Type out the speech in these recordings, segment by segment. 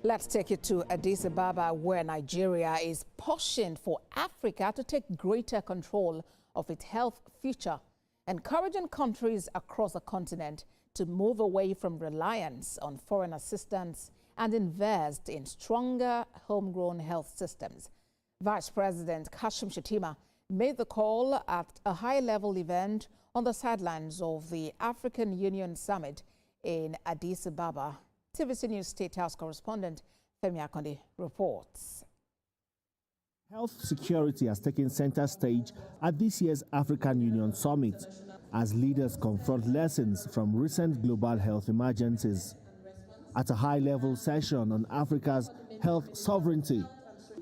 Let's take you to Addis Ababa, where Nigeria is pushing for Africa to take greater control of its health future, encouraging countries across the continent to move away from reliance on foreign assistance and invest in stronger homegrown health systems. Vice President Kashim Shettima made the call at a high-level event on the sidelines of the African Union Summit in Addis Ababa. TVC News State House correspondent Femi Akonde reports. Health security has taken center stage at this year's African Union Summit as leaders confront lessons from recent global health emergencies. At a high-level session on Africa's health sovereignty,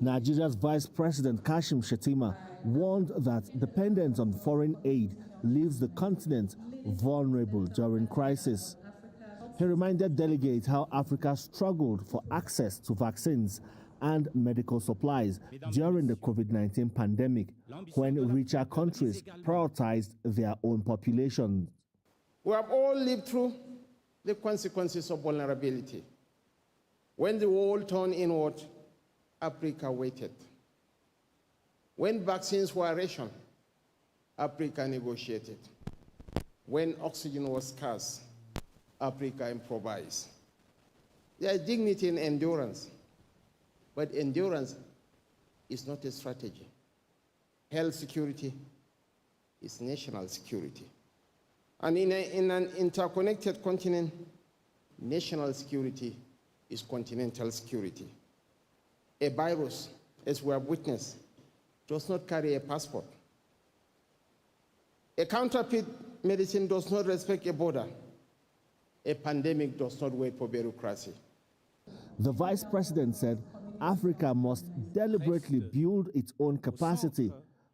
Nigeria's Vice President Kashim Shettima warned that dependence on foreign aid leaves the continent vulnerable during crisis. He reminded delegates how Africa struggled for access to vaccines and medical supplies during the COVID-19 pandemic, when richer countries prioritized their own population. We have all lived through the consequences of vulnerability. When the world turned inward, Africa waited. When vaccines were rationed, Africa negotiated. When oxygen was scarce, Africa improvised. There is dignity in endurance, but endurance is not a strategy. Health security is national security. And in an interconnected continent, national security is continental security. A virus, as we have witnessed, does not carry a passport. A counterfeit medicine does not respect a border. A pandemic does not wait for bureaucracy. The Vice President said Africa must deliberately build its own capacity,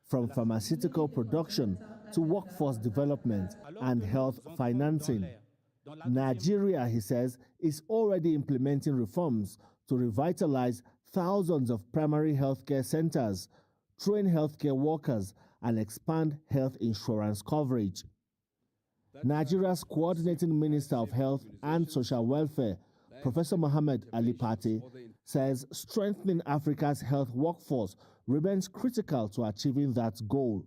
from pharmaceutical production to workforce development and health financing. Nigeria, he says, is already implementing reforms to revitalize thousands of primary healthcare centers, train healthcare workers, and expand health insurance coverage. Nigeria's Coordinating Minister of Health and Social Welfare, Professor Mohammed Ali Pate, says strengthening Africa's health workforce remains critical to achieving that goal.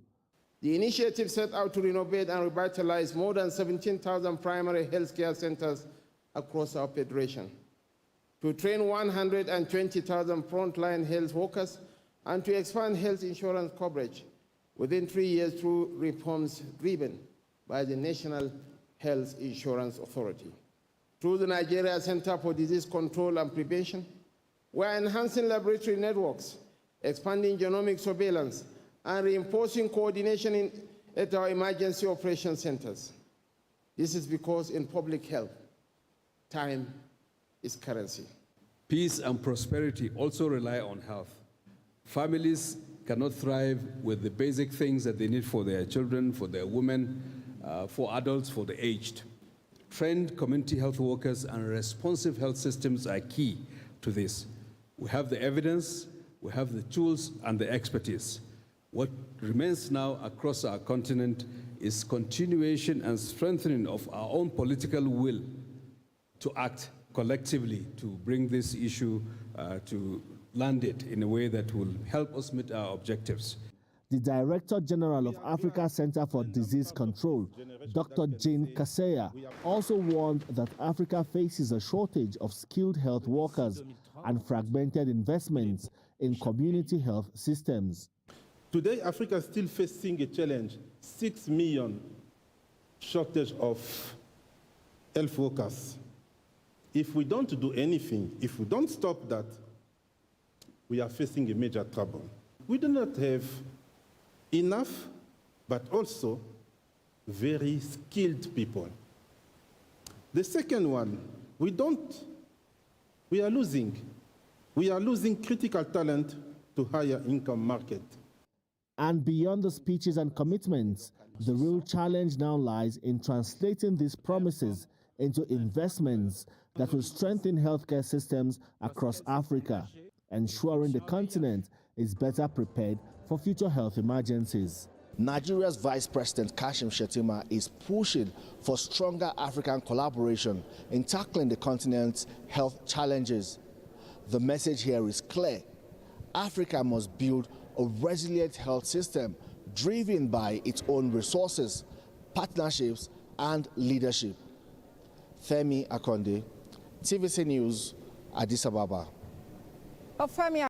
The initiative set out to renovate and revitalize more than 17,000 primary healthcare centers across our federation, to train 120,000 frontline health workers, and to expand health insurance coverage within 3 years through reforms driven by the National Health Insurance Authority. Through the Nigeria Center for Disease Control and Prevention, we are enhancing laboratory networks, expanding genomic surveillance, and reinforcing coordination at our emergency operation centers. This is because in public health, time is currency. Peace and prosperity also rely on health. Families cannot thrive with the basic things that they need for their children, for their women, for adults, for the aged. Trained community health workers and responsive health systems are key to this. We have the evidence, we have the tools and the expertise. What remains now across our continent is continuation and strengthening of our own political will to act collectively to bring this issue to land it in a way that will help us meet our objectives. The Director General of Africa Center for Disease Control, Dr. Jean Kaseya, also warned that Africa faces a shortage of skilled health workers and fragmented investments in community health systems. Today, Africa is still facing a challenge, 6 million shortage of health workers. If we don't do anything, if we don't stop that, we are facing a major trouble. We do not have enough, but also very skilled people. The second one, we are losing critical talent to higher income market. And beyond the speeches and commitments, the real challenge now lies in translating these promises into investments that will strengthen healthcare systems across Africa, ensuring the continent is better prepared for future health emergencies. Nigeria's Vice President Kashim Shettima is pushing for stronger African collaboration in tackling the continent's health challenges. The message here is clear. Africa must build a resilient health system driven by its own resources, partnerships, and leadership. Femi Akonde, TVC News, Addis Ababa. Femi